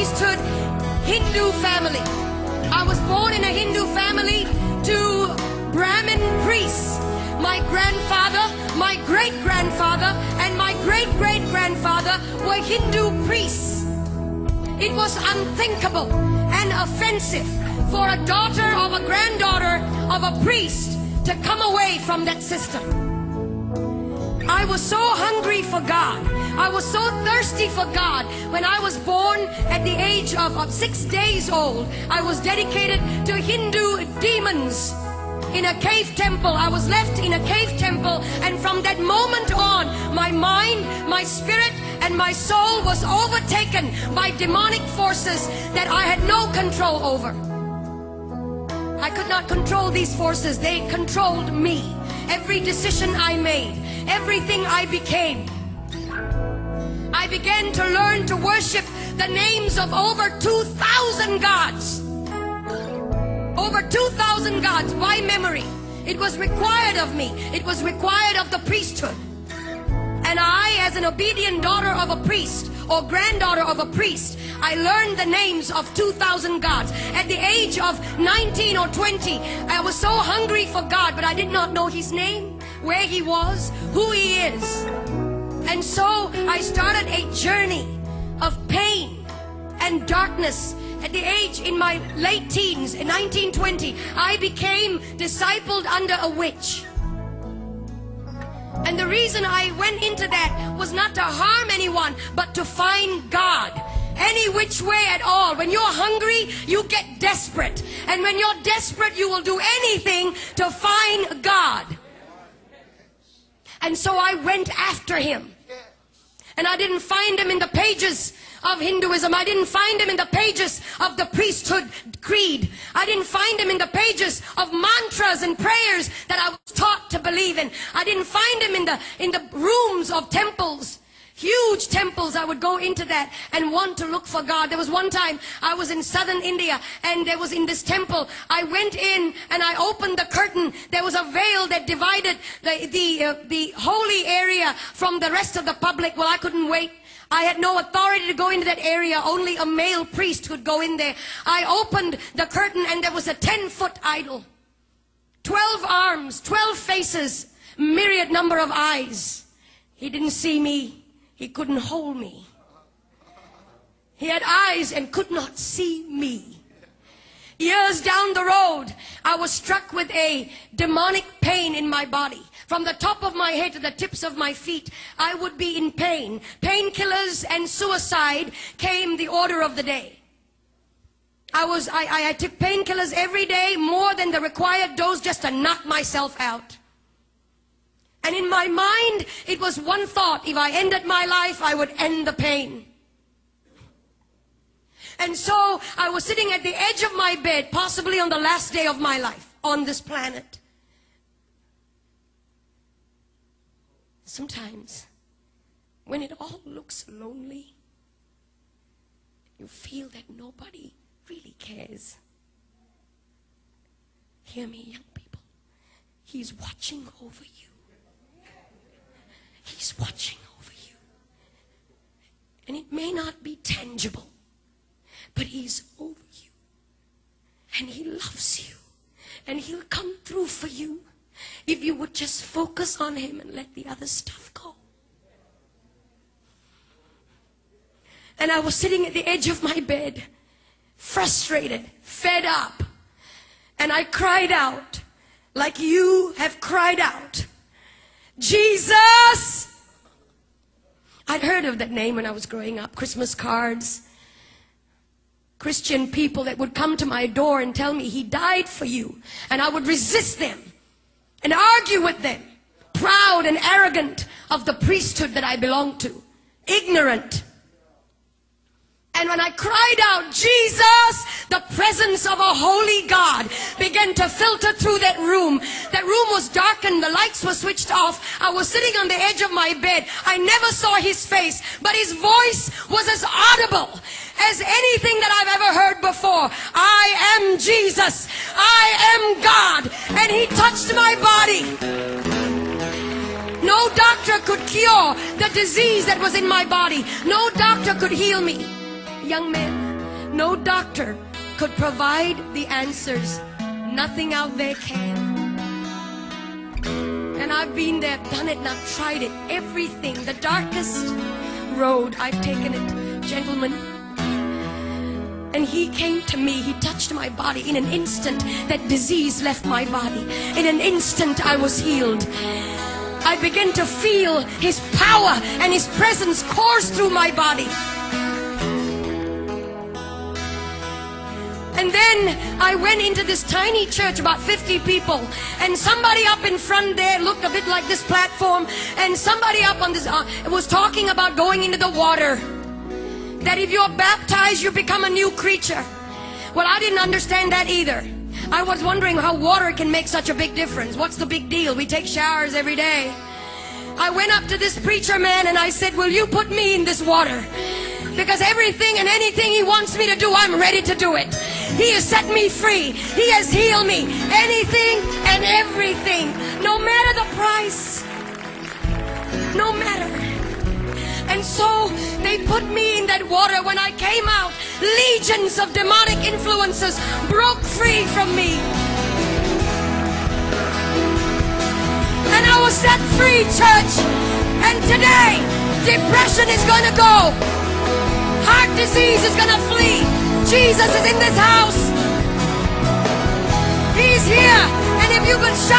priesthood Hindu family. I was born in a Hindu family to Brahmin priests. My grandfather, my great-grandfather, and my great-great-grandfather were Hindu priests. It was unthinkable and offensive for a daughter of a granddaughter of a priest to come away from that system. I was so hungry for God. I was so thirsty for God. When I was born at the age of 6 days old, I was dedicated to Hindu demons in a cave temple. I was left in a cave temple, and from that moment on, my mind, my spirit, and my soul was overtaken by demonic forces that I had no control over. I could not control these forces. They controlled me. Every decision I made, everything I became. I began to learn to worship the names of over 2,000 gods. Over 2,000 gods by memory. It was required of me. It was required of the priesthood. And I, as an obedient daughter of a priest or granddaughter of a priest, I learned the names of 2,000 gods. At the age of 19 or 20, I was so hungry for God, but I did not know His name, where He was, who He is. And so I started a journey of pain and darkness. At the age, in my late teens, in 1920, I became discipled under a witch. And the reason I went into that was not to harm anyone, but to find God. Any which way at all. When you're hungry, you get desperate. And when you're desperate, you will do anything to find God. And so I went after Him. And I didn't find Him in the pages of Hinduism. I didn't find Him in the pages of the priesthood creed. I didn't find Him in the pages of mantras and prayers that I was taught to believe in. I didn't find Him in the rooms of temples. Huge temples. I would go into that and want to look for God. There was one time I was in southern India, and there was in this temple. I went in and I opened the curtain. There was a veil that divided the holy area from the rest of the public. Well, I couldn't wait. I had no authority to go into that area. Only a male priest could go in there. I opened the curtain, and there was a 10-foot idol. 12 arms, 12 faces, myriad number of eyes. He didn't see me. He couldn't hold me. He had eyes and could not see me. Years down the road, I was struck with a demonic pain in my body. From the top of my head to the tips of my feet, I would be in pain. Painkillers and suicide came the order of the day. I took painkillers every day, more than the required dose, just to knock myself out. And in my mind, it was one thought: if I ended my life, I would end the pain. And so I was sitting at the edge of my bed, possibly on the last day of my life on this planet. Sometimes, when it all looks lonely, you feel that nobody really cares. Hear me, young people. He's watching over you. He's watching over you. And it may not be tangible, but He's over you. And He loves you. And He'll come through for you if you would just focus on Him and let the other stuff go. And I was sitting at the edge of my bed, frustrated, fed up. And I cried out like you have cried out, Jesus! I'd heard of that name when I was growing up. Christmas cards. Christian people that would come to my door and tell me He died for you. And I would resist them and argue with them. Proud and arrogant of the priesthood that I belonged to. Ignorant. And when I cried out, Jesus, the presence of a holy God began to filter through that room. That room was darkened. The lights were switched off. I was sitting on the edge of my bed. I never saw His face, but His voice was as audible as anything that I've ever heard before. I am Jesus. I am God. And He touched my body. No doctor could cure the disease that was in my body. No doctor could heal me. Young men, No doctor could provide the answers. Nothing out there can. And I've been there, done it, and I've tried it. Everything. The darkest road, I've taken it. Gentlemen. And he came to me. He touched my body. In an instant, that disease left my body. In an instant, I was healed. I began to feel his power and his presence course through my body. And then I went into this tiny church, about 50 people, and somebody up in front there looked a bit like this platform, and somebody up on this was talking about going into the water, that if you're baptized you become a new creature. Well, I didn't understand that either. I was wondering how water can make such a big difference. What's the big deal? We take showers every day. I went up to this preacher man and I said, will you put me in this water? Because everything and anything he wants me to do, I'm ready to do it. He has set me free. He has healed me. Anything and everything. No matter the price. No matter. And so they put me in that water. When I came out, legions of demonic influences broke free from me. And I was set free, church. And today, depression is going to go. Heart disease is going to flee. Jesus is in this house. He's here. And if you could shout.